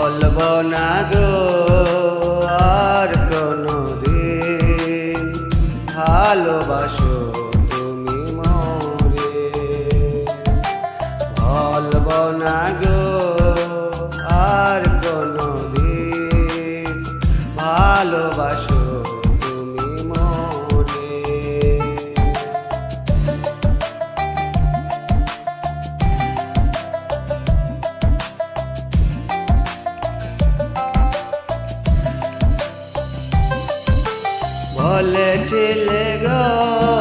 বলবো না গো আর কোনদিন ভালোবাসো তুমি মোরে। বলবো না গো আর কোনদিন ভালোবাসো তুমি মোরে। বলেছিলে গো